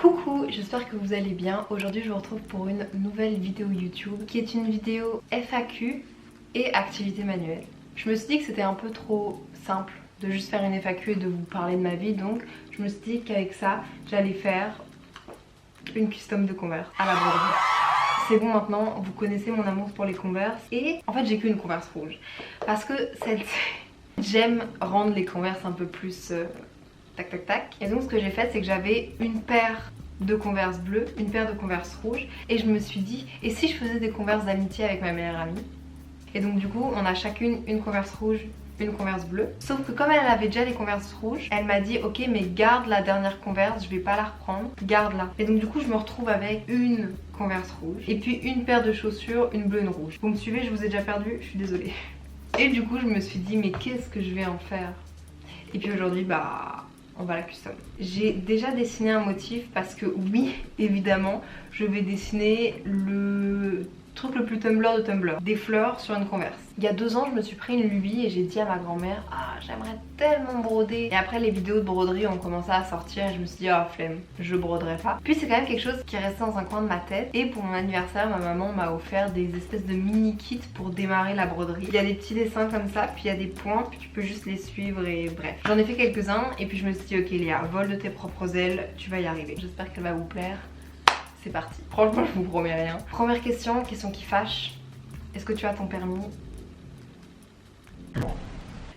Coucou, j'espère que vous allez bien. Aujourd'hui je vous retrouve pour une nouvelle vidéo YouTube qui est une vidéo FAQ et activité manuelle. Je me suis dit que c'était un peu trop simple de juste faire une FAQ et de vous parler de ma vie, donc je me suis dit qu'avec ça j'allais faire une custom de Converse à la broderie. C'est bon, maintenant vous connaissez mon amour pour les Converse et en fait j'ai qu'une Converse rouge parce que j'aime rendre les Converse un peu plus tac tac tac. Et donc ce que j'ai fait, c'est que j'avais une paire de Converse bleues, une paire de Converse rouges, et je me suis dit, et si je faisais des Converse d'amitié avec ma meilleure amie? Et donc du coup on a chacune une Converse rouge, une Converse bleue. Sauf que comme elle avait déjà les Converse rouges, elle m'a dit ok mais garde la dernière Converse, je vais pas la reprendre, garde-la. Et donc du coup je me retrouve avec une Converse rouge et puis une paire de chaussures, une bleue, une rouge. Vous me suivez, je vous ai déjà perdu, je suis désolée. Et du coup je me suis dit mais qu'est-ce que je vais en faire? Et puis aujourd'hui bah on va la custom. J'ai déjà dessiné un motif parce que oui, évidemment, je vais dessiner le truc le plus Tumblr de Tumblr. Des fleurs sur une Converse. Il y a 2 ans, je me suis pris une lubie et j'ai dit à ma grand-mère « Ah, j'aimerais tellement broder !» Et après, les vidéos de broderie ont commencé à sortir et je me suis dit « Ah, flemme, je broderai pas !» Puis c'est quand même quelque chose qui est resté dans un coin de ma tête. Et pour mon anniversaire, ma maman m'a offert des espèces de mini kits pour démarrer la broderie. Il y a des petits dessins comme ça, puis il y a des points, puis tu peux juste les suivre et bref. J'en ai fait quelques-uns et puis je me suis dit « Ok Léa, vole de tes propres ailes, tu vas y arriver. » J'espère qu'elle va vous plaire. C'est parti. Franchement, je vous promets rien. Première question qui fâche. Est-ce que tu as ton permis?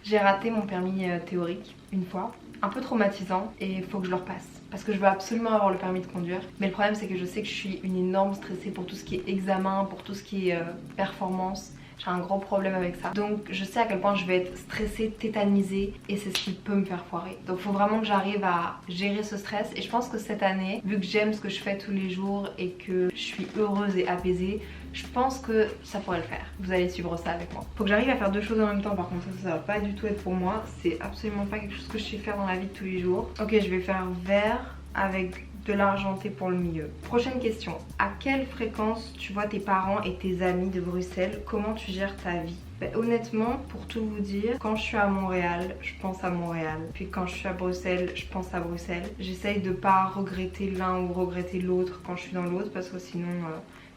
J'ai raté mon permis théorique une fois. Un peu traumatisant et il faut que je le repasse. Parce que je veux absolument avoir le permis de conduire. Mais le problème c'est que je sais que je suis une énorme stressée pour tout ce qui est examen, pour tout ce qui est performance. J'ai un gros problème avec ça. Donc je sais à quel point je vais être stressée, tétanisée et c'est ce qui peut me faire foirer. Donc il faut vraiment que j'arrive à gérer ce stress. Et je pense que cette année, vu que j'aime ce que je fais tous les jours et que je suis heureuse et apaisée, je pense que ça pourrait le faire. Vous allez suivre ça avec moi. Faut que j'arrive à faire 2 choses en même temps. Par contre ça va pas du tout être pour moi. C'est absolument pas quelque chose que je sais faire dans la vie de tous les jours. Ok, je vais faire vert avec de l'argenté pour le milieu. Prochaine question. À quelle fréquence tu vois tes parents et tes amis de Bruxelles? Comment tu gères ta vie? Honnêtement, pour tout vous dire, quand je suis à Montréal, je pense à Montréal. Puis quand je suis à Bruxelles, je pense à Bruxelles. J'essaye de pas regretter l'un ou regretter l'autre quand je suis dans l'autre parce que sinon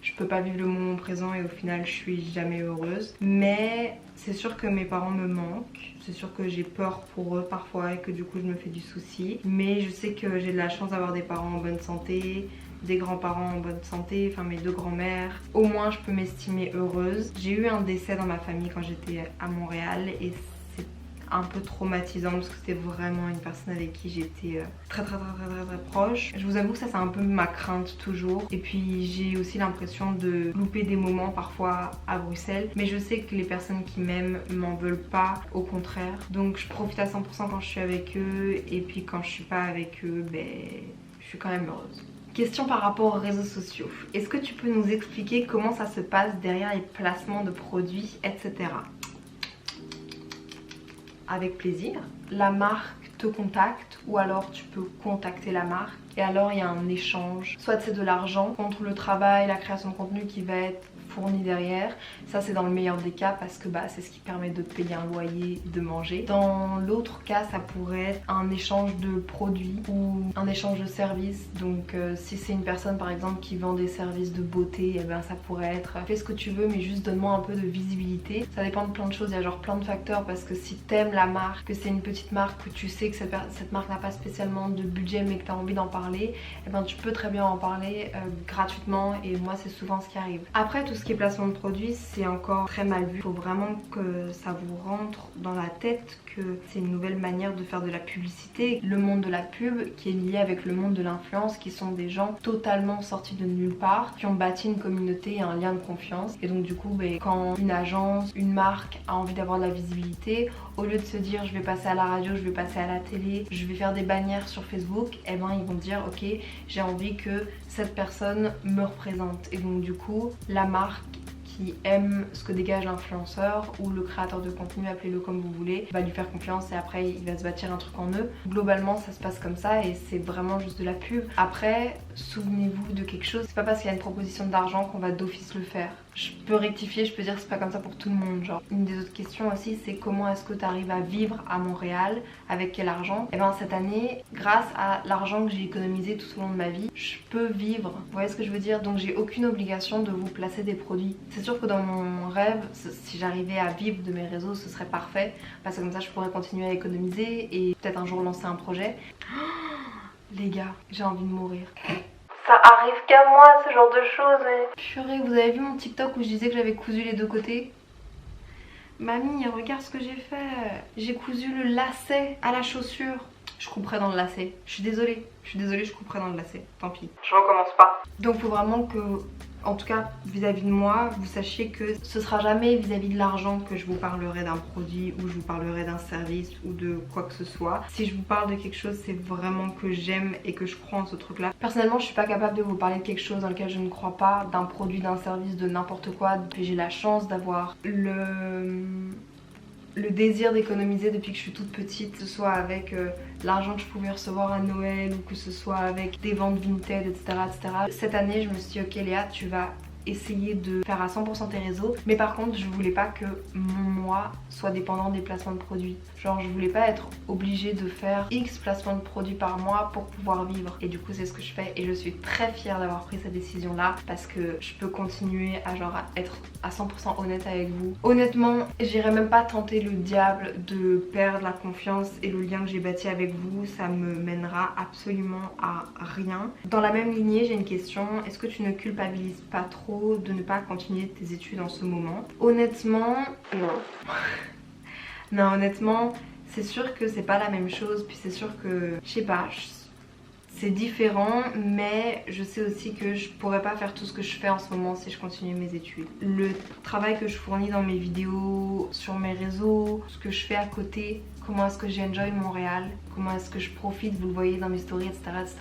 je peux pas vivre le moment présent et au final je suis jamais heureuse. Mais c'est sûr que mes parents me manquent. C'est sûr que j'ai peur pour eux parfois et que du coup je me fais du souci. Mais je sais que j'ai de la chance d'avoir des parents en bonne santé, des grands-parents en bonne santé, enfin mes 2 grands-mères. Au moins je peux m'estimer heureuse. J'ai eu un décès dans ma famille quand j'étais à Montréal et c'est un peu traumatisant parce que c'était vraiment une personne avec qui j'étais très proche. Je vous avoue que ça c'est un peu ma crainte toujours. Et puis j'ai aussi l'impression de louper des moments parfois à Bruxelles. Mais je sais que les personnes qui m'aiment m'en veulent pas, au contraire. Donc je profite à 100% quand je suis avec eux. Et puis quand je suis pas avec eux, ben je suis quand même heureuse. Question par rapport aux réseaux sociaux. Est-ce que tu peux nous expliquer comment ça se passe derrière les placements de produits, etc. Avec plaisir. La marque te contacte ou alors tu peux contacter la marque et alors il y a un échange. Soit c'est de l'argent contre le travail, la création de contenu qui va être fourni derrière. Ça c'est dans le meilleur des cas parce que c'est ce qui permet de payer un loyer, de manger. Dans l'autre cas ça pourrait être un échange de produits ou un échange de services. Donc si c'est une personne par exemple qui vend des services de beauté, et ça pourrait être fais ce que tu veux mais juste donne-moi un peu de visibilité. Ça dépend de plein de choses, il y a genre plein de facteurs parce que si t'aimes la marque, que c'est une petite marque, que tu sais que cette marque n'a pas spécialement de budget mais que tu as envie d'en parler, tu peux très bien en parler gratuitement et moi c'est souvent ce qui arrive. Après tout ce qui est placement de produits c'est encore très mal vu. Il faut vraiment que ça vous rentre dans la tête que c'est une nouvelle manière de faire de la publicité. Le monde de la pub qui est lié avec le monde de l'influence qui sont des gens totalement sortis de nulle part, qui ont bâti une communauté et un lien de confiance. Et donc du coup quand une agence, une marque a envie d'avoir de la visibilité, au lieu de se dire je vais passer à la radio, je vais passer à la télé, je vais faire des bannières sur Facebook, ils vont dire ok j'ai envie que cette personne me représente. Et donc du coup la marque qui aime ce que dégage l'influenceur ou le créateur de contenu, appelez-le comme vous voulez, va lui faire confiance et après il va se bâtir un truc en eux. Globalement ça se passe comme ça et c'est vraiment juste de la pub. Après souvenez-vous de quelque chose, c'est pas parce qu'il y a une proposition d'argent qu'on va d'office le faire. je peux rectifier, je peux dire c'est pas comme ça pour tout le monde. Genre, une des autres questions aussi, c'est comment est-ce que tu arrives à vivre à Montréal, avec quel argent? Et ben cette année, grâce à l'argent que j'ai économisé tout au long de ma vie, je peux vivre. Vous voyez ce que je veux dire? Donc j'ai aucune obligation de vous placer des produits. C'est sûr que dans mon rêve, si j'arrivais à vivre de mes réseaux, ce serait parfait, parce que comme ça je pourrais continuer à économiser et peut-être un jour lancer un projet. Les gars, j'ai envie de mourir. Ça arrive qu'à moi ce genre de choses. Purée, vous avez vu mon TikTok où je disais que j'avais cousu les deux côtés? Mamie, regarde ce que j'ai fait. J'ai cousu le lacet à la chaussure. Je couperai dans le lacet. Je suis désolée, je couperai dans le lacet. Tant pis. Je recommence pas. Donc faut vraiment que, en tout cas vis-à-vis de moi, vous sachiez que ce sera jamais vis-à-vis de l'argent que je vous parlerai d'un produit ou je vous parlerai d'un service ou de quoi que ce soit. Si je vous parle de quelque chose, c'est vraiment que j'aime et que je crois en ce truc là. Personnellement, je suis pas capable de vous parler de quelque chose dans lequel je ne crois pas, d'un produit, d'un service, de n'importe quoi. J'ai la chance d'avoir le désir d'économiser depuis que je suis toute petite, que ce soit avec l'argent que je pouvais recevoir à Noël ou que ce soit avec des ventes Vinted, etc., etc. Cette année, je me suis dit, ok Léa, tu vas essayer de faire à 100% tes réseaux, mais par contre je voulais pas que mon mois soit dépendant des placements de produits. Genre je voulais pas être obligée de faire X placements de produits par mois pour pouvoir vivre, et du coup c'est ce que je fais et je suis très fière d'avoir pris cette décision là parce que je peux continuer à genre être à 100% honnête avec vous. Honnêtement, j'irais même pas tenter le diable de perdre la confiance et le lien que j'ai bâti avec vous, ça me mènera absolument à rien. Dans la même lignée, j'ai une question, est-ce que tu ne culpabilises pas trop de ne pas continuer tes études en ce moment? Honnêtement, non. Non, honnêtement, c'est sûr que c'est pas la même chose, puis c'est sûr que, je sais pas, c'est différent, mais je sais aussi que je pourrais pas faire tout ce que je fais en ce moment si je continue mes études. Le travail que je fournis dans mes vidéos, sur mes réseaux, ce que je fais à côté, comment est-ce que j'enjoy Montréal, comment est-ce que je profite, vous le voyez dans mes stories, etc., etc.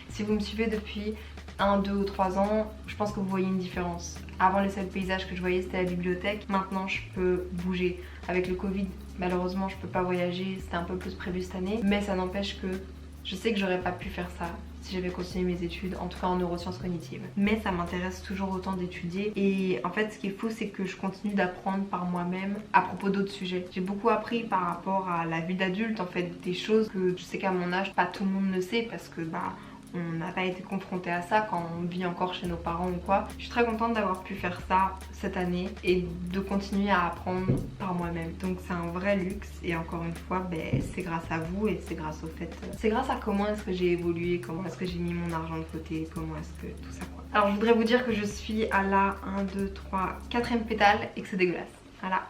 Si vous me suivez depuis 1, 2 ou 3 ans, je pense que vous voyez une différence. Avant, les seuls paysages que je voyais, c'était la bibliothèque. Maintenant, je peux bouger. Avec le Covid, malheureusement, je peux pas voyager. C'était un peu plus prévu cette année. Mais ça n'empêche que je sais que j'aurais pas pu faire ça si j'avais continué mes études, en tout cas en neurosciences cognitives. Mais ça m'intéresse toujours autant d'étudier. Et en fait, ce qui est fou, c'est que je continue d'apprendre par moi-même à propos d'autres sujets. J'ai beaucoup appris par rapport à la vie d'adulte, en fait, des choses que je sais qu'à mon âge, pas tout le monde ne sait parce que on n'a pas été confronté à ça quand on vit encore chez nos parents ou quoi. Je suis très contente d'avoir pu faire ça cette année et de continuer à apprendre par moi-même. Donc c'est un vrai luxe et encore une fois, c'est grâce à vous et c'est grâce au fait... C'est grâce à comment est-ce que j'ai évolué, comment est-ce que j'ai mis mon argent de côté, comment est-ce que tout ça quoi. Alors je voudrais vous dire que je suis à la 1, 2, 3, 4e pétale et que c'est dégueulasse. Voilà.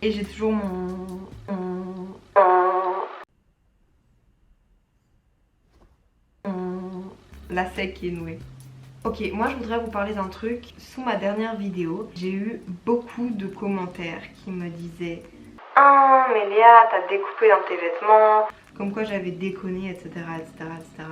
Et j'ai toujours mon lacet qui est noué. Ok, moi je voudrais vous parler d'un truc. Sous ma dernière vidéo, j'ai eu beaucoup de commentaires qui me disaient « Ah, mais Léa, t'as découpé dans tes vêtements », comme quoi j'avais déconné, etc., etc., etc.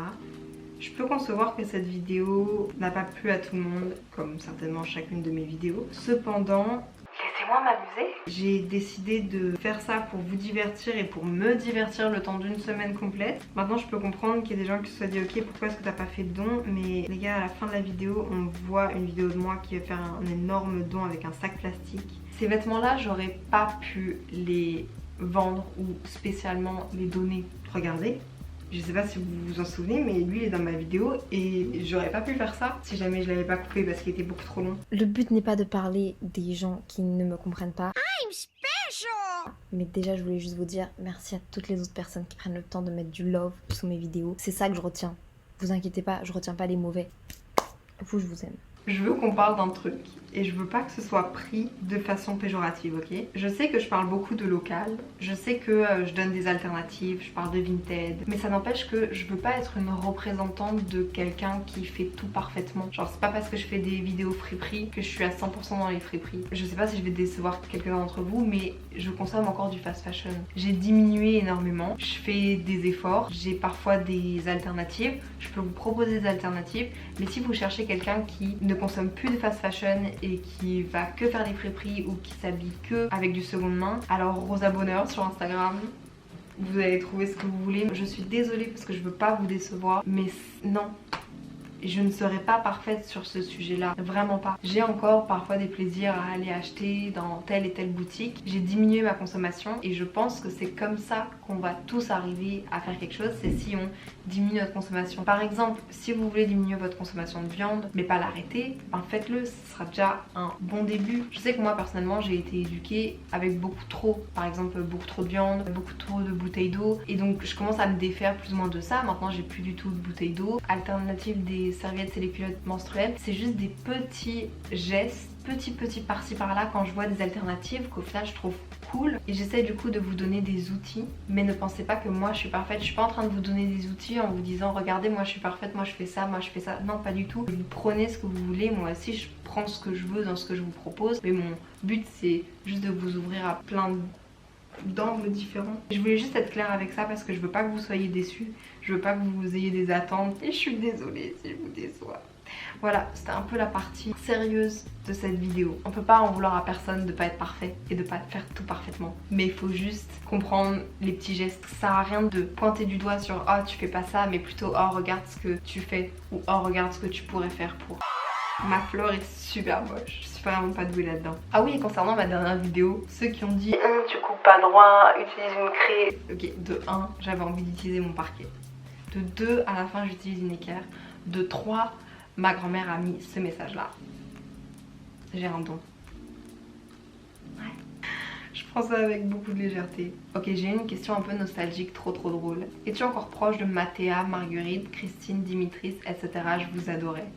Je peux concevoir que cette vidéo n'a pas plu à tout le monde, comme certainement chacune de mes vidéos. Cependant, laissez-moi m'amuser. J'ai décidé de faire ça pour vous divertir et pour me divertir le temps d'une semaine complète. Maintenant je peux comprendre qu'il y a des gens qui se soient dit ok, pourquoi est-ce que t'as pas fait de don, mais les gars, à la fin de la vidéo on voit une vidéo de moi qui va faire un énorme don avec un sac plastique. Ces vêtements là, j'aurais pas pu les vendre ou spécialement les donner. Regardez, je sais pas si vous vous en souvenez, mais lui il est dans ma vidéo et j'aurais pas pu faire ça si jamais je l'avais pas coupé parce qu'il était beaucoup trop long. Le but n'est pas de parler des gens qui ne me comprennent pas. I'm special! Mais déjà je voulais juste vous dire merci à toutes les autres personnes qui prennent le temps de mettre du love sous mes vidéos. C'est ça que je retiens. Vous inquiétez pas, je retiens pas les mauvais. Vous, je vous aime. Je veux qu'on parle d'un truc et je veux pas que ce soit pris de façon péjorative, ok? Je sais que je parle beaucoup de local, je sais que je donne des alternatives, je parle de Vinted, mais ça n'empêche que je veux pas être une représentante de quelqu'un qui fait tout parfaitement. Genre c'est pas parce que je fais des vidéos friperies que je suis à 100% dans les friperies. Je sais pas si je vais décevoir quelqu'un d'entre vous, mais je consomme encore du fast fashion. J'ai diminué énormément, je fais des efforts, j'ai parfois des alternatives, je peux vous proposer des alternatives, mais si vous cherchez quelqu'un qui ne consomme plus de fast fashion et qui va que faire des friperies ou qui s'habille que avec du seconde main, alors Rosa Bonheur sur Instagram, vous allez trouver ce que vous voulez. Je suis désolée parce que je veux pas vous décevoir, mais non, je ne serai pas parfaite sur ce sujet-là, vraiment pas. J'ai encore parfois des plaisirs à aller acheter dans telle et telle boutique. J'ai diminué ma consommation et je pense que c'est comme ça qu'on va tous arriver à faire quelque chose, c'est si on diminue notre consommation. Par exemple, si vous voulez diminuer votre consommation de viande mais pas l'arrêter, ben faites-le, ce sera déjà un bon début. Je sais que moi personnellement j'ai été éduquée avec beaucoup trop, par exemple beaucoup trop de viande, beaucoup trop de bouteilles d'eau, et donc je commence à me défaire plus ou moins de ça. Maintenant j'ai plus du tout de bouteilles d'eau. Alternative des serviettes et les culottes menstruelles, c'est juste des petits gestes, petits par-ci par-là quand je vois des alternatives qu'au final je trouve cool, et j'essaie du coup de vous donner des outils, mais ne pensez pas que moi je suis parfaite. Je suis pas en train de vous donner des outils en vous disant regardez moi je suis parfaite, moi je fais ça, moi je fais ça. Non, pas du tout. Vous prenez ce que vous voulez, moi aussi je prends ce que je veux dans ce que je vous propose, mais mon but c'est juste de vous ouvrir à plein d'angles différents. Je voulais juste être claire avec ça parce que je veux pas que vous soyez déçus, je veux pas que vous ayez des attentes, et je suis désolée si je vous déçois. Voilà, c'était un peu la partie sérieuse de cette vidéo. On peut pas en vouloir à personne de pas être parfait et de pas faire tout parfaitement, mais il faut juste comprendre les petits gestes. Ça sert à rien de pointer du doigt sur oh tu fais pas ça, mais plutôt oh regarde ce que tu fais, ou oh regarde ce que tu pourrais faire pour. Ma fleur est super moche, je suis vraiment pas douée là-dedans. Ah oui, et concernant ma dernière vidéo, ceux qui ont dit tu coupes pas droit, utilise une craie. Ok, de 1, j'avais envie d'utiliser mon parquet. De 2, à la fin j'utilise une équerre. De 3, ma grand-mère a mis ce message là. J'ai un don. Ouais. Je prends ça avec beaucoup de légèreté. Ok, j'ai une question un peu nostalgique, trop drôle. Es-tu encore proche de Mathéa, Marguerite, Christine, Dimitris, etc. Je vous adorais.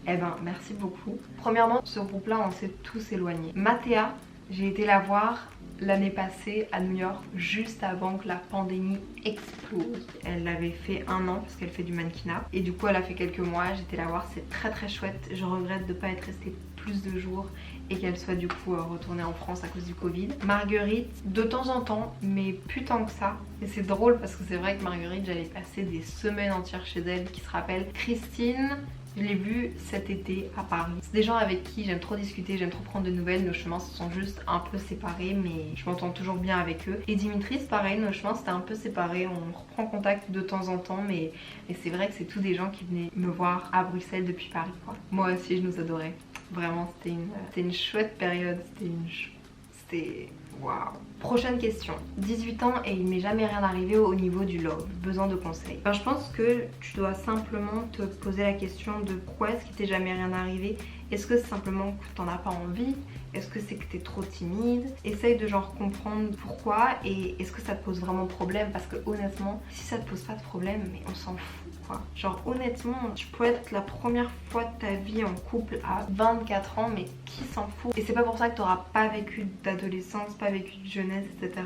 Eh ben, merci beaucoup. Premièrement, ce groupe-là, on s'est tous éloignés. Mathéa, j'ai été la voir l'année passée à New York, juste avant que la pandémie explose. Elle avait fait 1 an parce qu'elle fait du mannequinat, et du coup elle a fait quelques mois. J'étais la voir, c'est très chouette. Je regrette de ne pas être restée plus de jours et qu'elle soit du coup retournée en France à cause du Covid. Marguerite, de temps en temps, mais plus tant que ça. Et c'est drôle parce que c'est vrai que Marguerite, j'allais passer des semaines entières chez elle. Qui se rappelle, Christine, je l'ai vue cet été à Paris. C'est des gens avec qui j'aime trop discuter, j'aime trop prendre de nouvelles. Nos chemins se sont juste un peu séparés, mais je m'entends toujours bien avec eux. Et Dimitris, pareil, nos chemins s'étaient un peu séparés. On reprend contact de temps en temps, mais c'est vrai que c'est tous des gens qui venaient me voir à Bruxelles depuis Paris, quoi. Moi aussi, je nous adorais. Vraiment, c'était une chouette période. C'était waouh. Prochaine question. 18 ans et il m'est jamais rien arrivé au niveau du love. Besoin de conseils. Ben, je pense que tu dois simplement te poser la question de pourquoi est-ce qu'il t'est jamais rien arrivé. Est-ce que c'est simplement que t'en as pas envie? Est-ce que c'est que t'es trop timide? Essaye de genre comprendre pourquoi, et est-ce que ça te pose vraiment problème? Parce que honnêtement, si ça te pose pas de problème, mais on s'en fout quoi. Genre honnêtement, tu peux être la première fois de ta vie en couple à 24 ans, mais qui s'en fout? Et c'est pas pour ça que t'auras pas vécu d'adolescence, pas vécu de jeunesse, etc.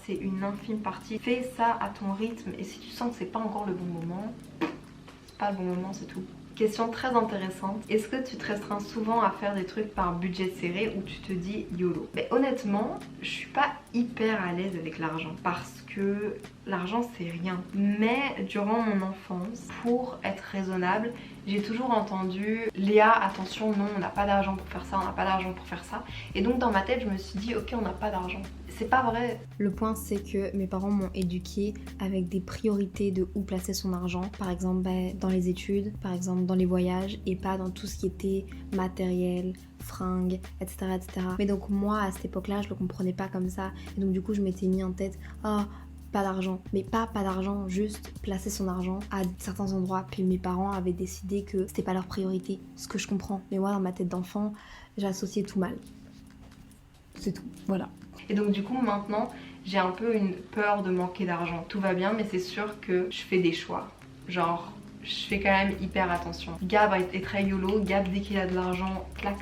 C'est une infime partie. Fais ça à ton rythme, et si tu sens que c'est pas encore le bon moment, c'est pas le bon moment, c'est tout. Question très intéressante. Est-ce que tu te restreins souvent à faire des trucs par budget serré ou tu te dis YOLO? Mais honnêtement, je suis pas hyper à l'aise avec l'argent parce que l'argent c'est rien. Mais durant mon enfance, pour être raisonnable, j'ai toujours entendu Léa, attention, non, on n'a pas d'argent pour faire ça, on n'a pas d'argent pour faire ça. Et donc dans ma tête, je me suis dit ok, on n'a pas d'argent. C'est pas vrai. Le point c'est que mes parents m'ont éduquée avec des priorités de où placer son argent. Par exemple dans les études, par exemple dans les voyages, et pas dans tout ce qui était matériel, fringues, etc. Mais donc moi à cette époque là je le comprenais pas comme ça. Et donc du coup je m'étais mis en tête pas d'argent, mais pas d'argent, juste placer son argent à certains endroits. Puis mes parents avaient décidé que c'était pas leur priorité, ce que je comprends. Mais moi dans ma tête d'enfant, j'ai associé tout mal. C'est tout, voilà. Et donc du coup maintenant j'ai un peu une peur de manquer d'argent. Tout va bien, mais c'est sûr que je fais des choix. Genre je fais quand même hyper attention. Gab est très YOLO. Gab dès qu'il a de l'argent, clac.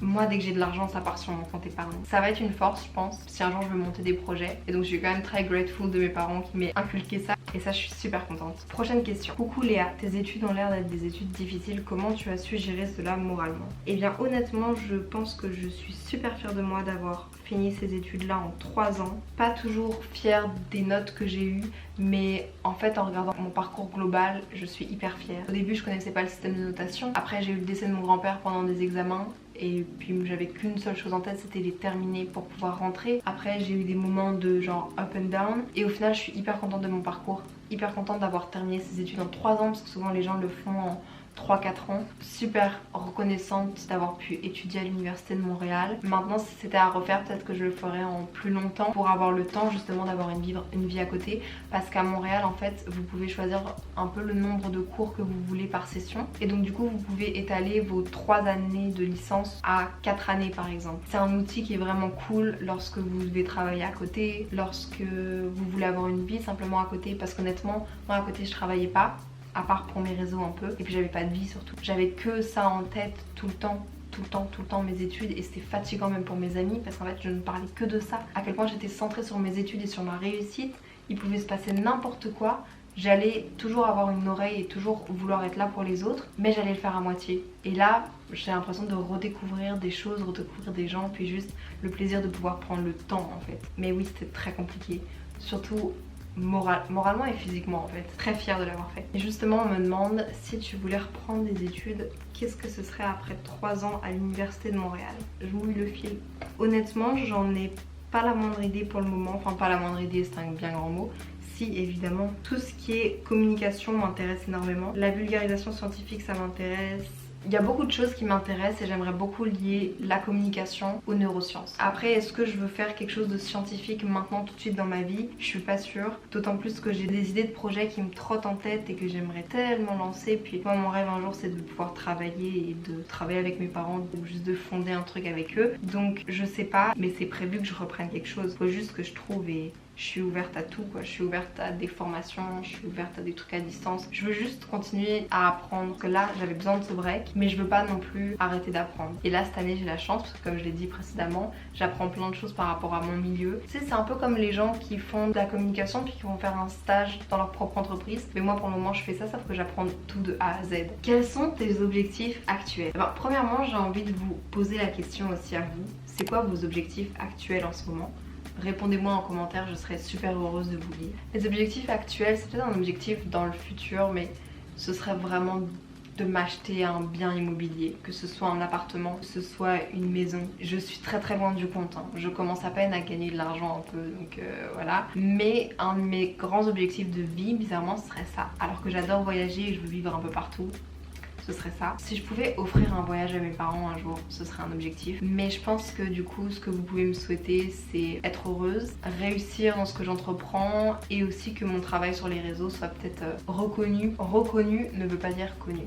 Moi dès que j'ai de l'argent ça part sur mon compte épargne. Ça va être une force je pense si un jour je veux monter des projets. Et donc je suis quand même très grateful de mes parents qui m'aient inculqué ça. Et ça je suis super contente. Prochaine question. Coucou Léa, tes études ont l'air d'être des études difficiles. Comment tu as su gérer cela moralement? Eh bien honnêtement je pense que je suis super fière de moi d'avoir fini ces études là en 3 ans. Pas toujours fière des notes que j'ai eues, mais en fait en regardant mon parcours global je suis hyper fière. Au début je connaissais pas le système de notation, après j'ai eu le décès de mon grand-père pendant des examens et puis j'avais qu'une seule chose en tête, c'était les terminer pour pouvoir rentrer. Après j'ai eu des moments de genre up and down, et au final je suis hyper contente de mon parcours, hyper contente d'avoir terminé ces études en 3 ans parce que souvent les gens le font en 3-4 ans. Super reconnaissante d'avoir pu étudier à l'université de Montréal. Maintenant si c'était à refaire, peut-être que je le ferais en plus longtemps pour avoir le temps justement d'avoir une vie à côté, parce qu'à Montréal en fait vous pouvez choisir un peu le nombre de cours que vous voulez par session, et donc du coup vous pouvez étaler vos 3 années de licence à 4 années par exemple. C'est un outil qui est vraiment cool lorsque vous devez travailler à côté, lorsque vous voulez avoir une vie simplement à côté, parce qu'honnêtement moi à côté je travaillais pas, à part pour mes réseaux un peu, et puis j'avais pas de vie surtout. J'avais que ça en tête tout le temps mes études, et c'était fatigant même pour mes amis parce qu'en fait je ne parlais que de ça, à quel point j'étais centrée sur mes études et sur ma réussite. Il pouvait se passer n'importe quoi, j'allais toujours avoir une oreille et toujours vouloir être là pour les autres, mais j'allais le faire à moitié. Et là j'ai l'impression de redécouvrir des choses, redécouvrir des gens, puis juste le plaisir de pouvoir prendre le temps en fait. Mais oui, c'était très compliqué, surtout moralement et physiquement en fait. Très fière de l'avoir fait. Et justement on me demande si tu voulais reprendre des études, qu'est-ce que ce serait après 3 ans à l'université de Montréal. Je mouille le fil. Honnêtement j'en ai pas la moindre idée pour le moment, enfin pas la moindre idée, c'est un bien grand mot. Si évidemment, tout ce qui est communication m'intéresse énormément, la vulgarisation scientifique ça m'intéresse. Il y a beaucoup de choses qui m'intéressent et j'aimerais beaucoup lier la communication aux neurosciences. Après, est-ce que je veux faire quelque chose de scientifique maintenant tout de suite dans ma vie? Je suis pas sûre, d'autant plus que j'ai des idées de projets qui me trottent en tête et que j'aimerais tellement lancer. Puis moi mon rêve un jour c'est de pouvoir travailler et de travailler avec mes parents ou juste de fonder un truc avec eux. Donc je sais pas, mais c'est prévu que je reprenne quelque chose. Faut juste que je trouve, et je suis ouverte à tout quoi, je suis ouverte à des formations, je suis ouverte à des trucs à distance. Je veux juste continuer à apprendre, que là j'avais besoin de ce break, mais je veux pas non plus arrêter d'apprendre. Et là cette année j'ai la chance, parce que comme je l'ai dit précédemment, j'apprends plein de choses par rapport à mon milieu. Tu sais, c'est un peu comme les gens qui font de la communication puis qui vont faire un stage dans leur propre entreprise. Mais moi pour le moment je fais ça, sauf que j'apprends tout de A à Z. Quels sont tes objectifs actuels? Alors, premièrement j'ai envie de vous poser la question aussi à vous. C'est quoi vos objectifs actuels en ce moment? Répondez-moi en commentaire, je serais super heureuse de vous lire. Les objectifs actuels, c'est peut-être un objectif dans le futur, mais ce serait vraiment de m'acheter un bien immobilier, que ce soit un appartement, que ce soit une maison. Je suis très loin du compte, hein. Je commence à peine à gagner de l'argent un peu, donc voilà. Mais un de mes grands objectifs de vie, bizarrement, ce serait ça. Alors que j'adore voyager et je veux vivre un peu partout, ce serait ça. Si je pouvais offrir un voyage à mes parents un jour, ce serait un objectif. Mais je pense que du coup, ce que vous pouvez me souhaiter, c'est être heureuse, réussir dans ce que j'entreprends, et aussi que mon travail sur les réseaux soit peut-être reconnu. Reconnu ne veut pas dire connu.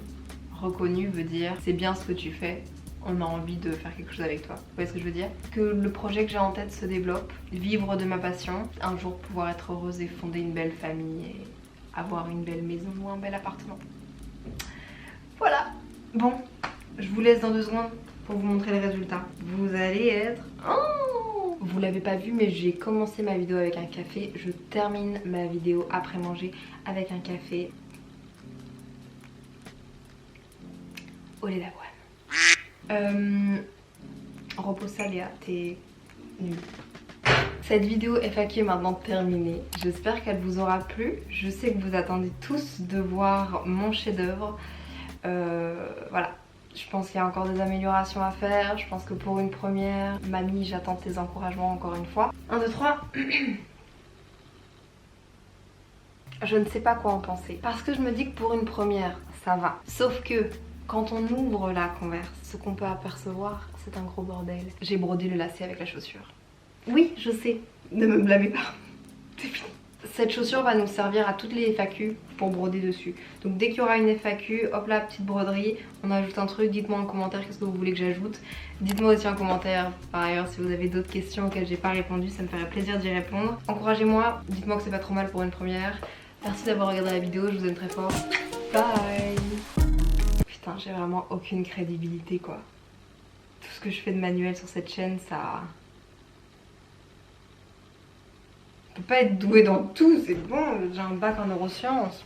Reconnu veut dire c'est bien ce que tu fais, on a envie de faire quelque chose avec toi. Vous voyez ce que je veux dire? Que le projet que j'ai en tête se développe, vivre de ma passion, un jour pouvoir être heureuse et fonder une belle famille et avoir une belle maison ou un bel appartement. Voilà, bon, je vous laisse dans 2 secondes pour vous montrer les résultats. Vous allez être... Oh, vous l'avez pas vu, mais j'ai commencé ma vidéo avec un café. Je termine ma vidéo après manger avec un café au lait d'avoine. Repose ça Léa, t'es nulle. Cette vidéo FAQ est maintenant terminée. J'espère qu'elle vous aura plu. Je sais que vous attendez tous de voir mon chef-d'œuvre. Voilà, je pense qu'il y a encore des améliorations à faire. Je pense que pour une première, mamie, j'attends tes encouragements encore une fois. 1, 2, 3. Je ne sais pas quoi en penser, parce que je me dis que pour une première, ça va. Sauf que quand on ouvre la Converse, ce qu'on peut apercevoir, c'est un gros bordel. J'ai brodé le lacet avec la chaussure. Oui, je sais, ne me blâmez pas. C'est fini. Cette chaussure va nous servir à toutes les FAQ pour broder dessus. Donc dès qu'il y aura une FAQ, hop là, petite broderie, on ajoute un truc, dites-moi en commentaire qu'est-ce que vous voulez que j'ajoute. Dites-moi aussi en commentaire par ailleurs si vous avez d'autres questions auxquelles j'ai pas répondu, ça me ferait plaisir d'y répondre. Encouragez-moi, dites-moi que c'est pas trop mal pour une première. Merci d'avoir regardé la vidéo, je vous aime très fort. Bye. Putain, j'ai vraiment aucune crédibilité quoi. Tout ce que je fais de manuel sur cette chaîne, ça... Je peux pas être douée dans tout, c'est bon, j'ai un bac en neurosciences.